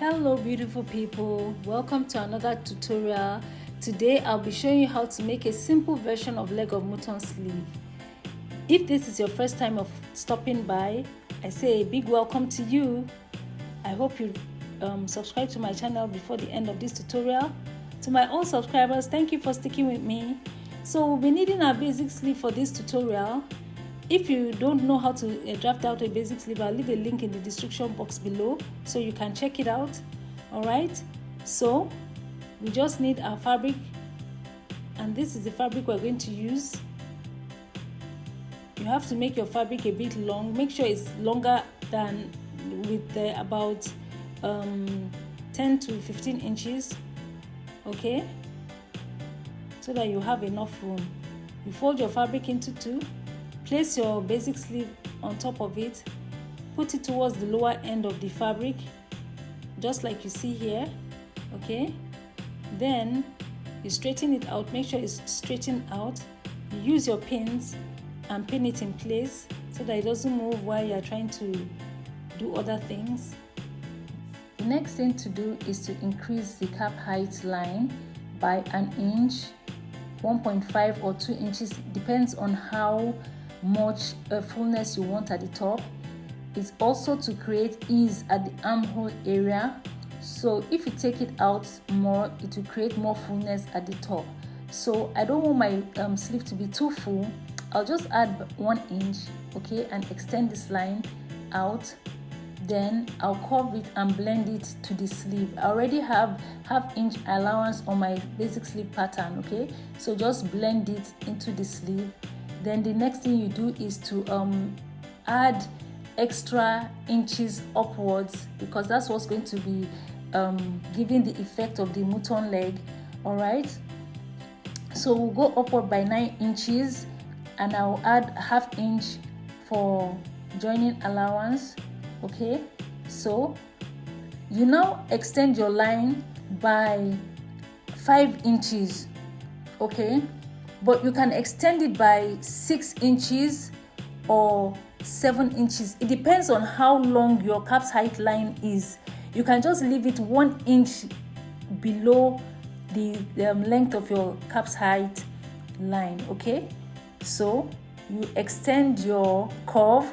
Hello beautiful people, welcome to another tutorial. Today I'll be showing you how to make a simple version of leg of mutton sleeve. If this is your first time of stopping by, I say a big welcome to you. I hope you subscribe to my channel before the end of this tutorial. To my old subscribers, thank you for sticking with me. So we'll be needing our basic sleeve for this tutorial. If you don't know how to draft out a basic sleeve, I'll leave a link in the description box below so you can check it out. Alright, so we just need our fabric, and this is the fabric we're going to use. You have to make your fabric a bit long. Make sure it's longer than with about 10 to 15 inches, okay, so that you have enough room. You fold your fabric into two. Place your basic sleeve on top of it, put it towards the lower end of the fabric, just like you see here, okay? Then you straighten it out, make sure it's straightened out. You use your pins and pin it in place so that it doesn't move while you're trying to do other things. The next thing to do is to increase the cap height line by 1 inch, 1.5 or 2 inches, depends on how much fullness you want at the top. It's also to create ease at the armhole area, so if you take it out more, it will create more fullness at the top. So I don't want my sleeve to be too full. I'll just add 1 inch, okay, and extend this line out. Then I'll curve it and blend it to the sleeve. I already have ½ inch allowance on my basic sleeve pattern, okay, so just blend it into the sleeve. Then the next thing you do is to add extra inches upwards, because that's what's going to be giving the effect of the mutton leg. All right, so we'll go upward by 9 inches, and I'll add ½ inch for joining allowance. Okay, so you now extend your line by 5 inches, okay, but you can extend it by 6 inches or 7 inches. It depends on how long your cap's height line is. You can just leave it 1 inch below the length of your cap's height line, okay? So you extend your curve,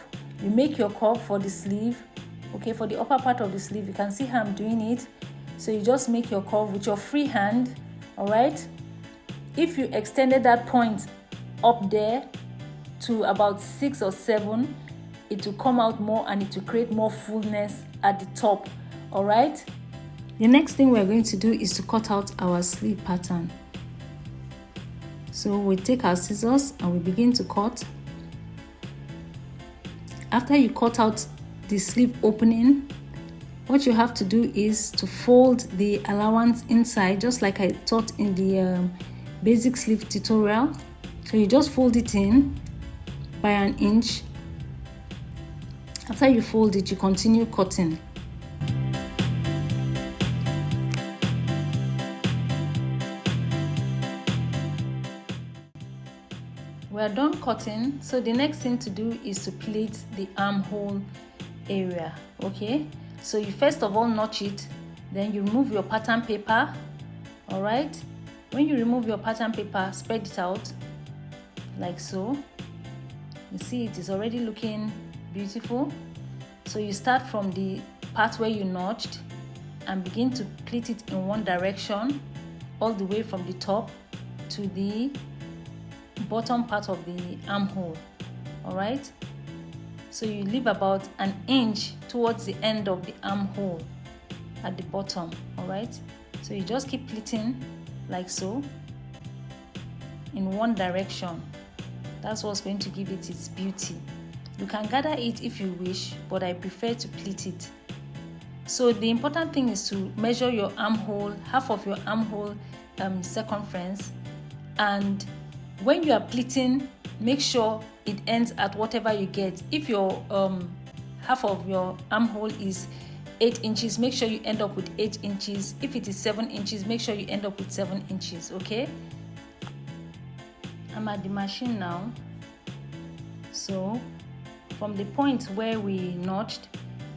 you make your curve for the sleeve, okay, for the upper part of the sleeve. You can see how I'm doing it. So you just make your curve with your free hand, all right? If you extended that point up there to about 6 or 7, it will come out more and it will create more fullness at the top. All right, the next thing we're going to do is to cut out our sleeve pattern. So we take our scissors and we begin to cut. After you cut out the sleeve opening, what you have to do is to fold the allowance inside, just like I taught in the basic sleeve tutorial. So you just fold it in by 1 inch. After you fold it, you continue cutting. We are done cutting, so the next thing to do is to pleat the armhole area, okay? So you first of all notch it, then you remove your pattern paper. All right, when you remove your pattern paper, spread it out like so. You see it is already looking beautiful. So you start from the part where you notched and begin to pleat it in one direction all the way from the top to the bottom part of the armhole. All right, so you leave about 1 inch towards the end of the armhole at the bottom. All right, so you just keep pleating like so in one direction. That's what's going to give it its beauty. You can gather it if you wish, but I prefer to pleat it. So the important thing is to measure your armhole, half of your armhole circumference, and when you are pleating, make sure it ends at whatever you get. If your half of your armhole is 8 inches, make sure you end up with 8 inches. If it is 7 inches, make sure you end up with 7 inches, okay? I'm at the machine now. So from the point where we notched,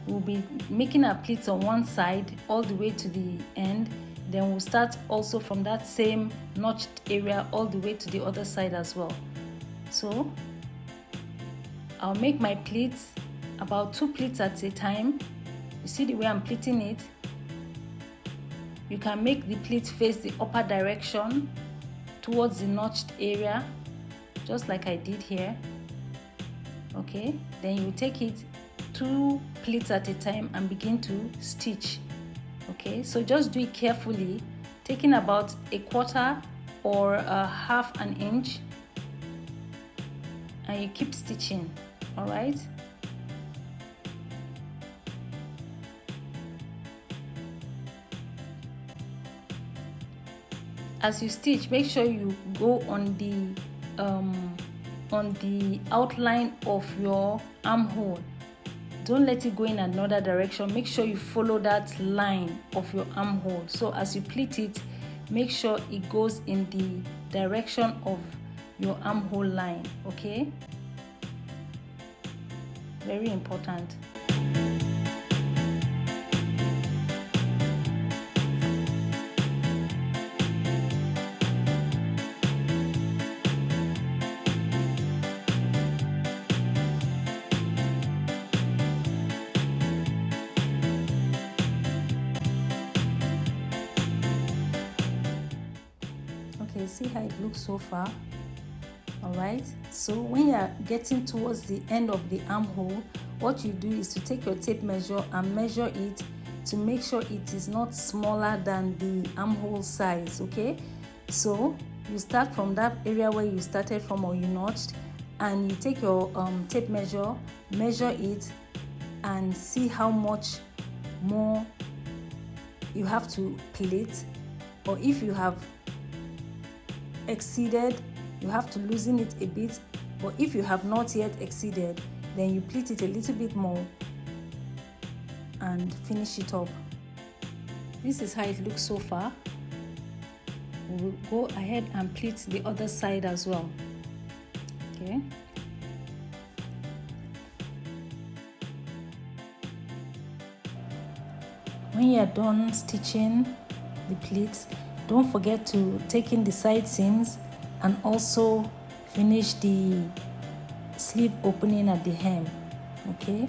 we'll be making our pleats on one side all the way to the end. Then we'll start also from that same notched area all the way to the other side as well. So I'll make my pleats about 2 pleats at a time. You see the way I'm pleating it? You can make the pleat face the upper direction towards the notched area, just like I did here. Okay, then you take it 2 pleats at a time and begin to stitch. Okay, so just do it carefully, taking about 1/4 or 1/2 an inch, and you keep stitching. All right. As you stitch, make sure you go on the outline of your armhole. Don't let it go in another direction. Make sure you follow that line of your armhole. So as you pleat it, make sure it goes in the direction of your armhole line. Okay, very important. Okay, see how it looks so far. All right, so when you are getting towards the end of the armhole, what you do is to take your tape measure and measure it to make sure it is not smaller than the armhole size. Okay, so you start from that area where you started from or you notched, and you take your tape measure, measure it, and see how much more you have to pleat, or if you have exceeded, you have to loosen it a bit, but if you have not yet exceeded, then you pleat it a little bit more and finish it up. This is how it looks so far. We'll go ahead and pleat the other side as well. Okay, when you are done stitching the pleats, don't forget to take in the side seams and also finish the sleeve opening at the hem. Okay,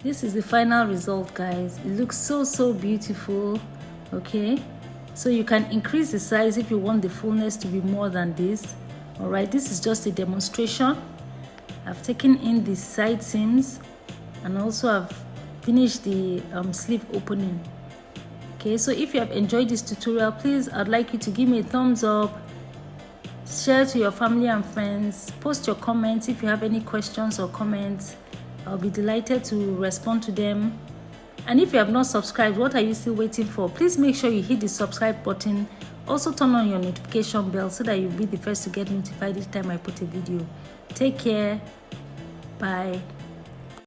this is the final result, guys. It looks so beautiful. Okay, so you can increase the size if you want the fullness to be more than this. All right, this is just a demonstration. I've taken in the side seams and also I've finished the sleeve opening. Okay, so if you have enjoyed this tutorial, please, I'd like you to give me a thumbs up, share to your family and friends, post your comments if you have any questions or comments. I'll be delighted to respond to them. And if you have not subscribed, what are you still waiting for? Please make sure you hit the subscribe button. Also turn on your notification bell so that you'll be the first to get notified each time I put a video. Take care. Bye.